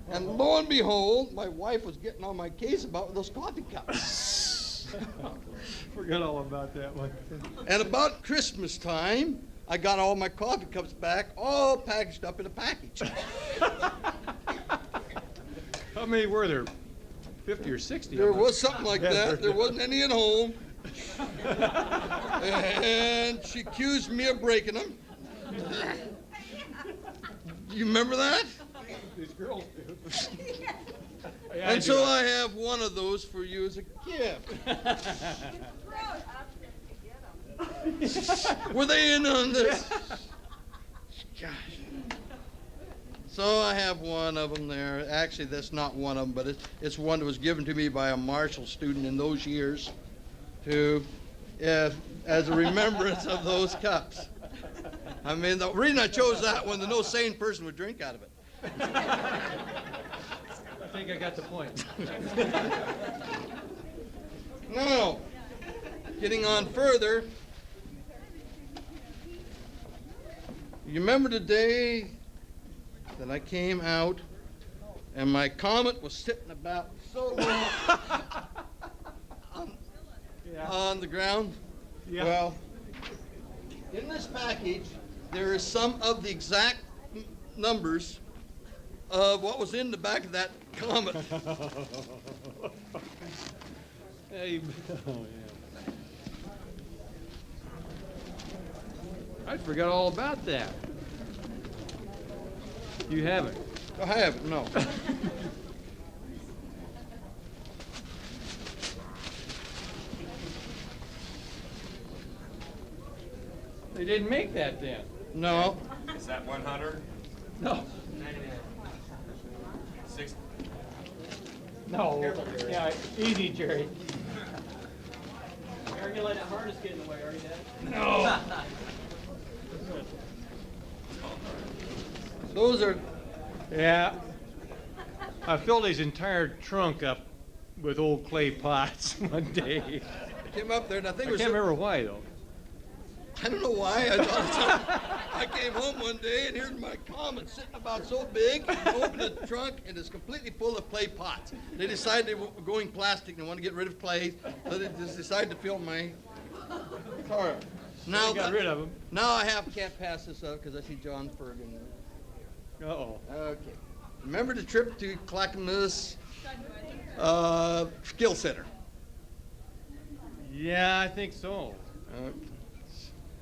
And lo and behold, my wife was getting on my case about those coffee cups. Forgot all about that one. And about Christmas time, I got all my coffee cups back, all packaged up in a package. How many were there? 50 or 60? There was something like that. There wasn't any at home. And she accused me of breaking them. Do you remember that? These girls do. And so I have one of those for you as a gift. Were they in on this? Gosh. So I have one of them there. Actually, that's not one of them, but it's one that was given to me by a Marshall student in those years to, as a remembrance of those cups. I mean, the reason I chose that one, no sane person would drink out of it. I think I got the point. Now, getting on further, you remember the day that I came out and my Comet was sitting about so low on the ground? Yeah. Well, in this package, there is some of the exact numbers of what was in the back of that Comet. Hey, oh, yeah. I forgot all about that. You haven't? I haven't, no. They didn't make that then. No. Is that 100? No. 60? No. Yeah, easy, Jerry. Are you gonna let that harness get in the way, are you, Dad? No. Those are, Yeah. I filled his entire trunk up with old clay pots one day. I came up there and I think I it was. can't remember why though. I don't know why. I came home one day and here's my comet sitting about so big. I opened the trunk and it's completely full of clay pots. They decided they were going plastic and they want to get rid of clay, so they just decided to fill my car. Now Got rid of them. Now I can't pass this up because I see John Fergan. Uh-oh. Okay. Remember the trip to Clackamas Skill Center? Yeah, I think so.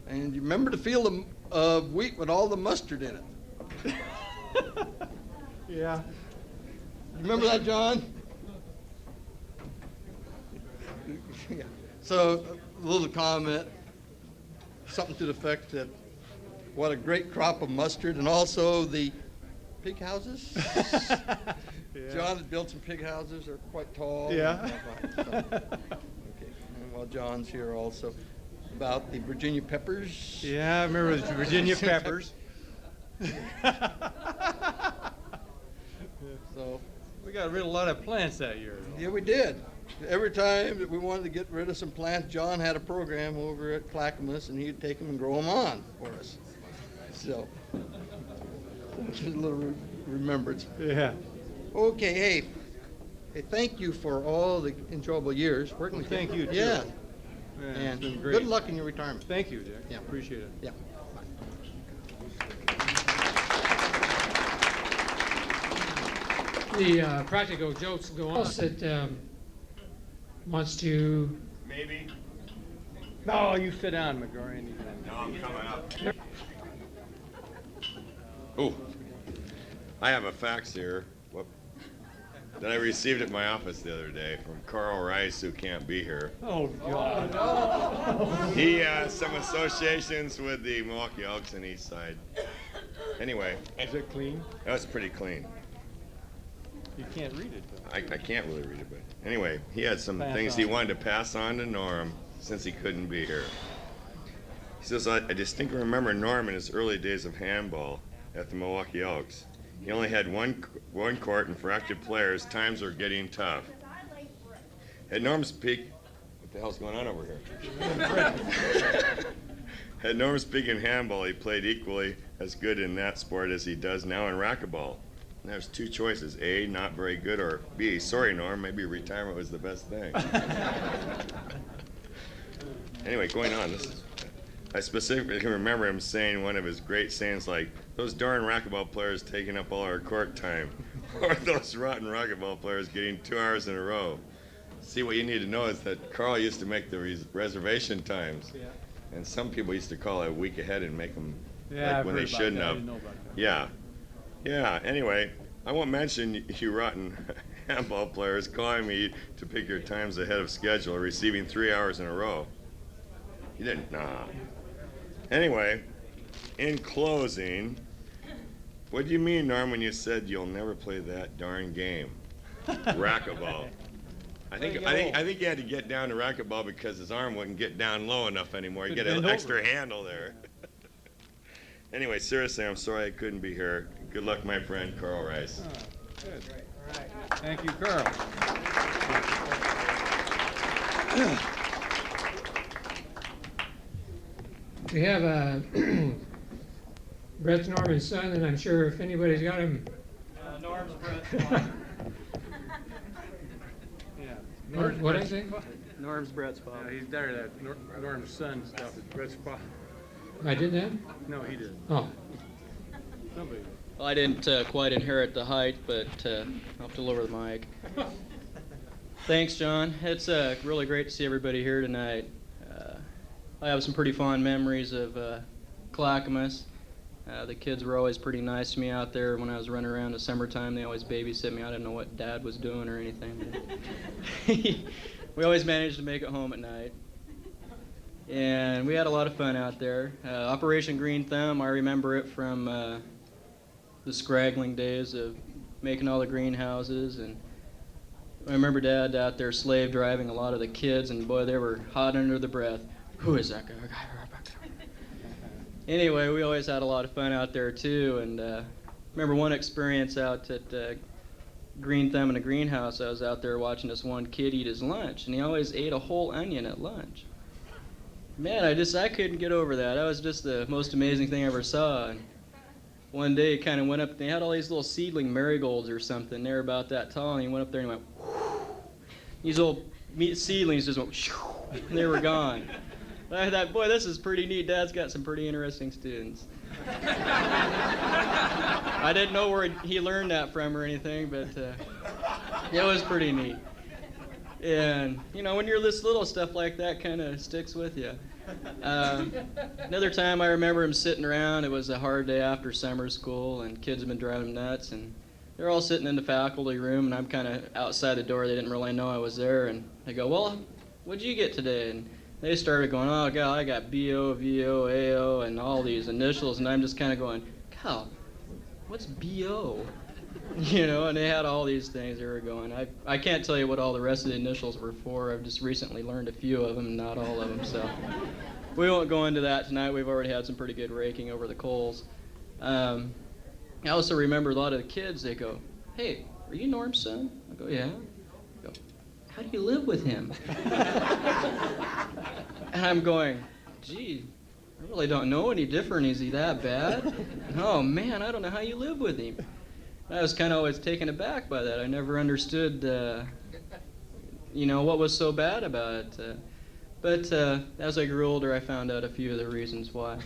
And you remember the field of wheat with all the mustard in it? Yeah. You remember that, John? Yeah. So, a little comment, something to the effect that what a great crop of mustard, and also the pig houses. Yeah. John had built some pig houses. They're quite tall. Yeah. Okay. And while John's here also, about the Virginia peppers. Yeah, I remember the Virginia peppers. So we got rid of a lot of plants that year. yeah, we did. Every time that we wanted to get rid of some plants, John had a program over at Clackamas, and he'd take them and grow them on for us. So, just a little remembrance. Yeah. Okay, hey, thank you for all the enjoyable years working with you. Thank you, too. Yeah. Yeah, And it's been great. good luck in your retirement. Thank you, Dick. Yeah. Appreciate it. Yeah. The practical jokes go on. That wants to. Maybe. No, you sit down, McGorry. No, I'm coming up. Oh, I have a fax here. That I received at my office the other day from Carl Rice, who can't be here. Oh, God. He has some associations with the Milwaukee Elks and East Side. Anyway. Is it clean? That was pretty clean. You can't read it, though. I can't really read it, but anyway, he had some Pass things on. he wanted to pass on to Norm since he couldn't be here. He says, I distinctly remember Norm in his early days of handball at the Milwaukee Elks. He only had one court, and for active players, times were getting tough. At Norm's peak, what the hell's going on over here? At Norm's peak in handball, he played equally as good in that sport as he does now in racquetball. And there's two choices: A, not very good, or B, sorry Norm, maybe retirement was the best thing. Anyway, going on. I specifically can remember him saying one of his great sayings like, "Those darn racquetball players taking up all our court time," or "Those rotten racquetball players getting 2 hours in a row." See, what you need to know is that Carl used to make the reservation times, and some people used to call it a week ahead and make them like when they shouldn't have. Yeah. Anyway, I won't mention you rotten handball players calling me to pick your times ahead of schedule or receiving 3 hours in a row. You didn't? Nah. Anyway, in closing, what do you mean, Norm, when you said you'll never play that darn game? Racquetball. I think he had to get down to racquetball because his arm wouldn't get down low enough anymore. You get an extra handle there. Anyway, seriously, I'm sorry I couldn't be here. Good luck, my friend, Carl Rice. Oh, good. All right. Thank you, Carl. We have Brett's Norman's son, and I'm sure if anybody's got him. Norm's Brett's father. Yeah. What did I say? Norm's Brett's father. Yeah, he's there. That Norm's son stuff is Brett's father. I did that? No, he didn't. Oh. Somebody. Well, I didn't quite inherit the height, but I'll have to lower the mic. Thanks, John. It's really great to see everybody here tonight. I have some pretty fond memories of Clackamas. The kids were always pretty nice to me out there when I was running around in the summertime. They always babysit me. I didn't know what Dad was doing or anything. But we always managed to make it home at night. And we had a lot of fun out there. Operation Green Thumb, I remember it from the scraggling days of making all the greenhouses. And I remember Dad out there slave driving a lot of the kids, and boy, they were hot under the breath. Who is that guy? Anyway, we always had a lot of fun out there too, and remember one experience out at Green Thumb in a greenhouse. I was out there watching this one kid eat his lunch, and he always ate a whole onion at lunch. Man, I couldn't get over that. That was just the most amazing thing I ever saw. And one day he kind of went up, and they had all these little seedling marigolds or something. They were about that tall, and he went up there and he went, whoo. These old seedlings just went, whoo, and they were gone. I thought, boy, this is pretty neat. Dad's got some pretty interesting students. I didn't know where he learned that from or anything, but it was pretty neat. And, you know, when you're this little, stuff like that kind of sticks with you. Another time I remember him sitting around. It was a hard day after summer school, and kids have been driving him nuts. And they're all sitting in the faculty room, and I'm kind of outside the door. They didn't really know I was there. And they go, well, what'd you get today? And they started going, oh, God, I got B.O., V.O., A.O., and all these initials. And I'm just kind of going, Cal, what's B.O.? You know, and they had all these things they were going. I can't tell you what all the rest of the initials were for. I've just recently learned a few of them, not all of them. So we won't go into that tonight. We've already had some pretty good raking over the coals. I also remember a lot of the kids, they go, hey, are you Norm's son? I go, yeah. They go, how do you live with him? And I'm going, gee, I really don't know any different. Is he that bad? Oh, man, I don't know how you live with him. I was kind of always taken aback by that. I never understood, you know, what was so bad about it. But as I grew older, I found out a few of the reasons why.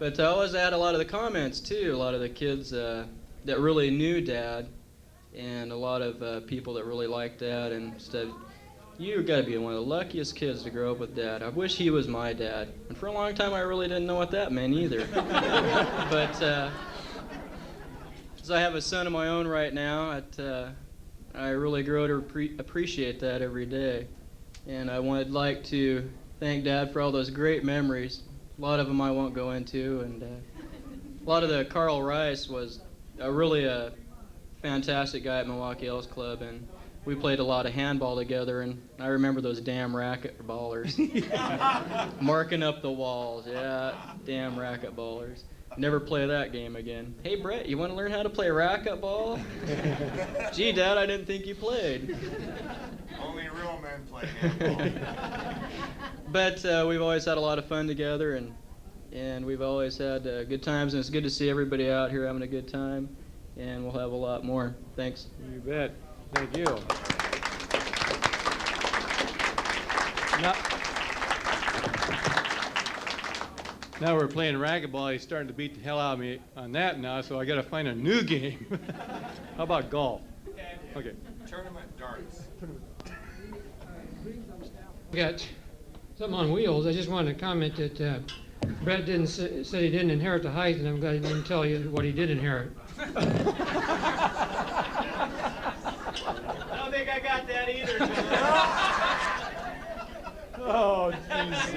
But I always had a lot of the comments, too. A lot of the kids that really knew Dad, and a lot of people that really liked Dad, and said, you've got to be one of the luckiest kids to grow up with Dad. I wish he was my dad. And for a long time, I really didn't know what that meant either. But as I have a son of my own right now, I really grow to appreciate that every day. And I would like to thank Dad for all those great memories. A lot of them I won't go into. And a lot of the Carl Rice was really a fantastic guy at Milwaukee Elks Club. And we played a lot of handball together, and I remember those damn racket ballers. Marking up the walls, yeah, damn racket ballers. Never play that game again. Hey, Brett, you want to learn how to play racquetball? Gee, Dad, I didn't think you played. Only real men play handball. But we've always had a lot of fun together, and we've always had good times, and it's good to see everybody out here having a good time, and we'll have a lot more. Thanks. You bet. Thank you. Now we're playing racquetball. He's starting to beat the hell out of me on that now, so I got to find a new game. How about golf? Okay. Tournament darts. We got something on wheels. I just wanted to comment that Brett said he didn't inherit the height, and I'm glad he didn't tell you what he did inherit. I don't think I got that either, John. Oh, Jesus.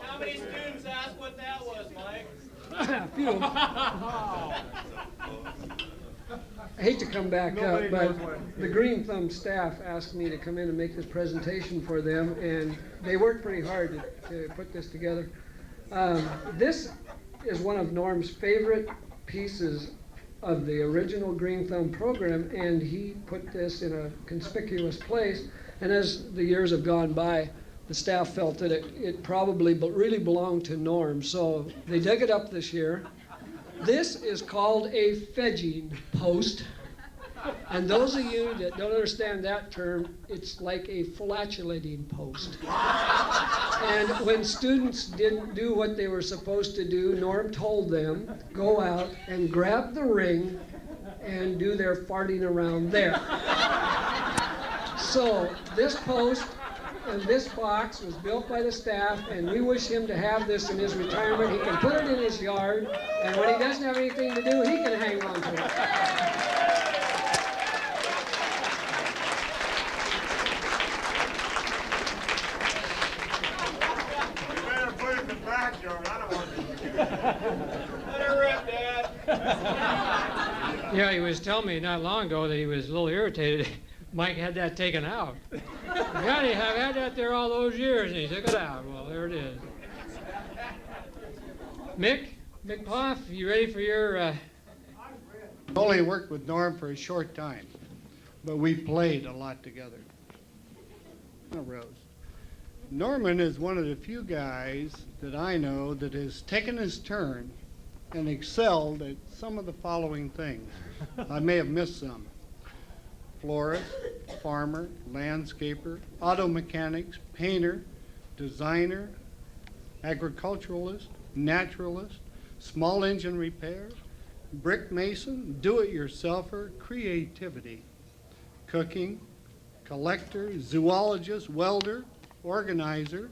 How many students asked what that was, Mike? A few. I hate to come back up, but the Green Thumb staff asked me to come in and make this presentation for them, and they worked pretty hard to put this together. This is one of Norm's favorite pieces of the original Green Thumb program, and he put this in a conspicuous place. And as the years have gone by, the staff felt that it probably really belonged to Norm, so they dug it up this year. This is called a fedging post. And those of you that don't understand that term, it's like a flatulating post. And when students didn't do what they were supposed to do, Norm told them, go out and grab the ring and do their farting around there. So this post and this box was built by the staff, and we wish him to have this in his retirement. He can put it in his yard, and when he doesn't have anything to do, he can hang on to it. You better put it in the backyard. I don't want to Yeah, he was telling me not long ago that he was a little irritated. Mike had that taken out. God, I've had that there all those years, and he took it out. Well, there it is. Mick Poff, you ready for your... I only worked with Norm for a short time, but we played a lot together. Rose. Norman is one of the few guys that I know that has taken his turn and excelled at some of the following things. I may have missed some. Florist, farmer, landscaper, auto mechanics, painter, designer, agriculturalist, naturalist, small engine repair, brick mason, do-it-yourselfer, creativity, cooking, collector, zoologist, welder, organizer,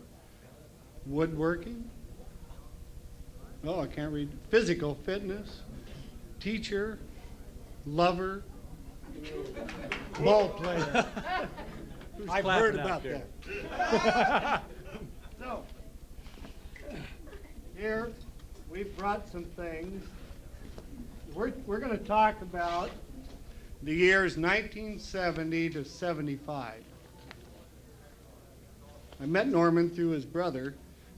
woodworking, oh, I can't read, physical fitness, teacher, lover, ball player. I've heard about that. So, here we've brought some things. We're going to talk about the years 1970 to 75. I met Norman through his brother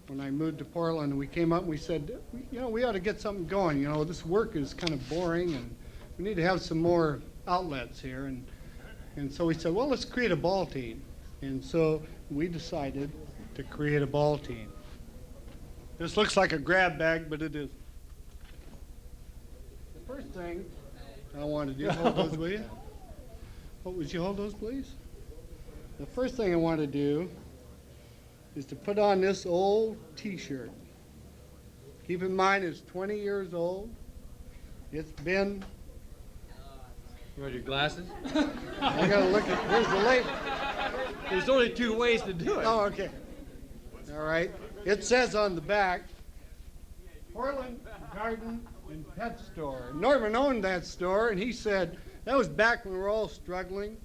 when I moved to Portland, and we came up and we said, you know, we ought to get something going. You know, this work is kind of boring, and we need to have some more outlets here. And so we said, well, let's create a ball team. And so we decided to create a ball team. This looks like a grab bag, but it is. The first thing I want to do, hold those, will you? Oh, would you hold those, please? The first thing I want to do is to put on this old T-shirt. Keep in mind it's 20 years old. It's been... You want your glasses? I gotta look at, where's the label? There's only two ways to do it. Oh, okay. All right. It says on the back, Portland Garden and Pet Store. Norman owned that store, and he said, that was back when we were all struggling,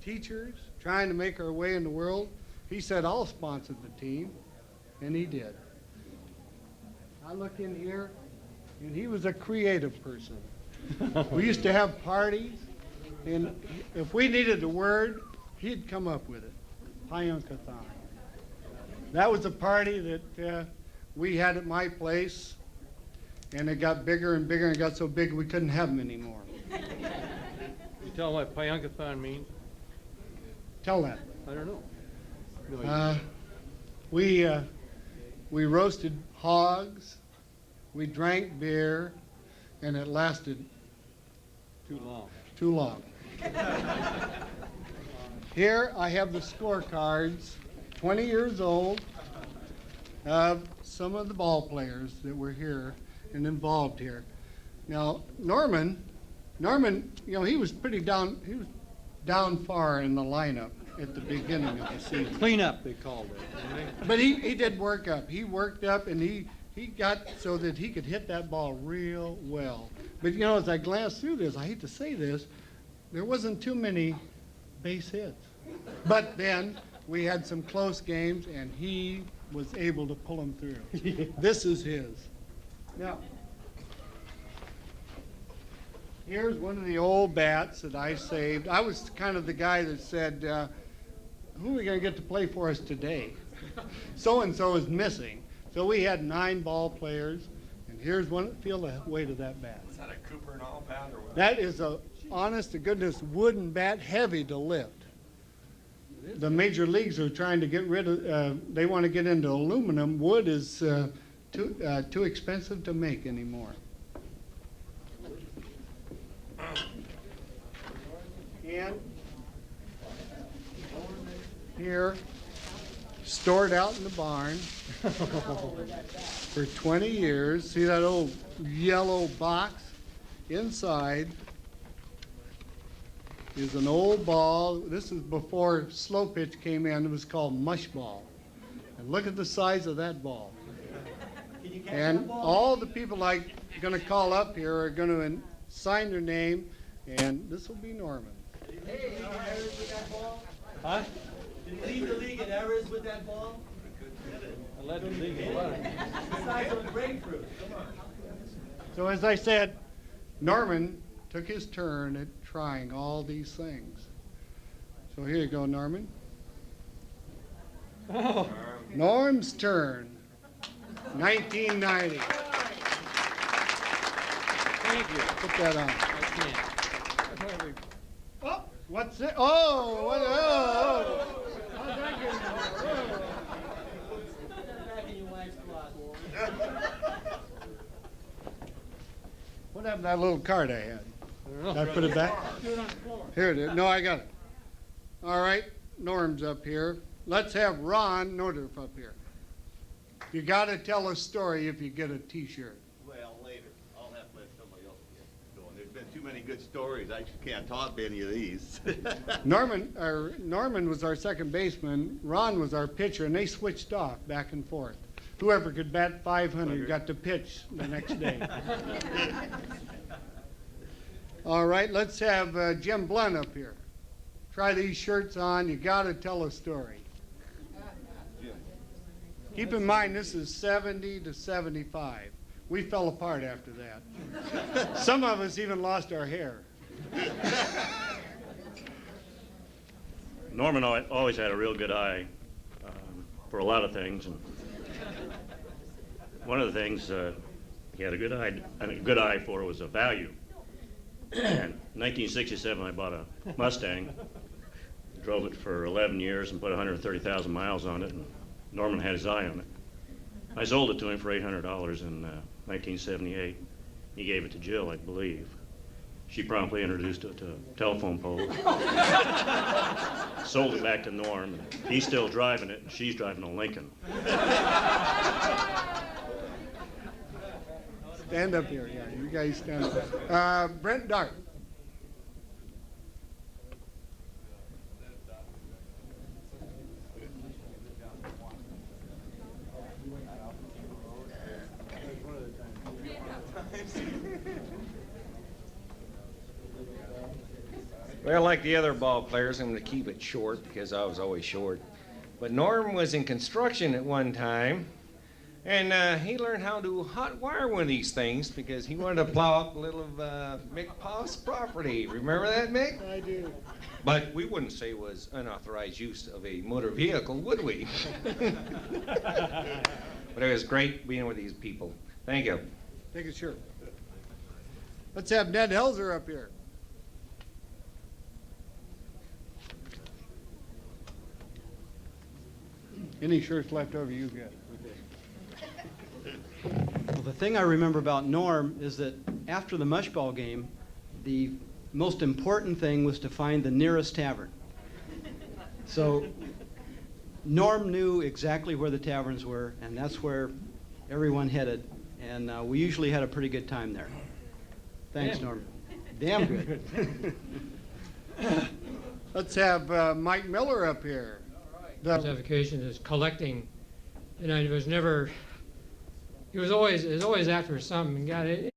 teachers, trying to make our way in the world. He said, I'll sponsor the team, and he did. I look in here, and he was a creative person. We used to have parties, and if we needed a word, he'd come up with it. Payunkathon. That was a party that we had at my place, and it got bigger and bigger, and it got so big we couldn't have them anymore. You tell them what Payunkathon means? Tell that. I don't know. We roasted hogs, we drank beer, and it lasted too long. Too long. Here I have the scorecards, 20 years old, of some of the ball players that were here and involved here. Now, Norman, you know, he was pretty down, he was down far in the lineup at the beginning of the season. Cleanup, they called it. But he did work up. He worked up, and he got so that he could hit that ball real well. But, you know, as I glanced through this, I hate to say this, there wasn't too many base hits. But then we had some close games, and he was able to pull them through. This is his. Now, here's one of the old bats that I saved. I was kind of the guy that said, who are we going to get to play for us today? So-and-so is missing. So we had 9 ball players, and here's one. Feel the weight of that bat. Is that a Cooper and all bat or what? That is a, honest to goodness, wooden bat, heavy to lift. The major leagues are trying to get rid of, they want to get into aluminum. Wood is too expensive to make anymore. And here, stored out in the barn for 20 years. See that old yellow box? Inside is an old ball. This is before slow pitch came in. It was called mush ball. And look at the size of that ball. And all the people I'm going to call up here are going to sign their name, and this will be Norman. Hey, errors with that ball? Huh? Did he lead the league in errors with that ball? I led the league in what? Besides those grapefruit. Come on. So as I said, Norman took his turn at trying all these things. So here you go, Norman. Oh. Norm's turn, 1990. Thank you. Put that on. I can't. Oh, what's it? Oh, what? Oh. How's that get in there? What happened to that little card I had? Did I put it back? Here it is. No, I got it. All right, Norm's up here. Let's have Ron Nordorf up here. You got to tell a story if you get a T-shirt. Well, later. I'll have to let somebody else get going. There's been too many good stories. I just can't top any of these. Norman was our second baseman. Ron was our pitcher, and they switched off back and forth. Whoever could bat 500 got to pitch the next day. All right, let's have Jim Blunt up here. Try these shirts on. You got to tell a story. Keep in mind, this is 70 to 75. We fell apart after that. Some of us even lost our hair. Norman always had a real good eye for a lot of things, and one of the things he had a good eye for was a value. In 1967, I bought a Mustang, drove it for 11 years, and put 130,000 miles on it. And Norman had his eye on it. I sold it to him for $800 in 1978. He gave it to Jill, I believe. She promptly introduced it to a telephone pole. Sold it back to Norm. And he's still driving it, and she's driving a Lincoln. Stand up here, yeah. You guys stand up. Brent Dart. Well, like the other ball players, I'm going to keep it short because I was always short. But Norm was in construction at one time, and he learned how to hot wire one of these things because he wanted to plow up a little of Mick Poff's property. Remember that, Mick? I do. But we wouldn't say it was unauthorized use of a motor vehicle, would we? But it was great being with these people. Thank you. Take a shirt. Let's have Ned Helzer up here. Any shirts left over, you get. Well, the thing I remember about Norm is that after the mushball game, the most important thing was to find the nearest tavern. So Norm knew exactly where the taverns were, and that's where everyone headed. And we usually had a pretty good time there. Thanks, Norm. Damn good. Let's have Mike Miller up here. His avocation is collecting, and it was never. He was always after something. God,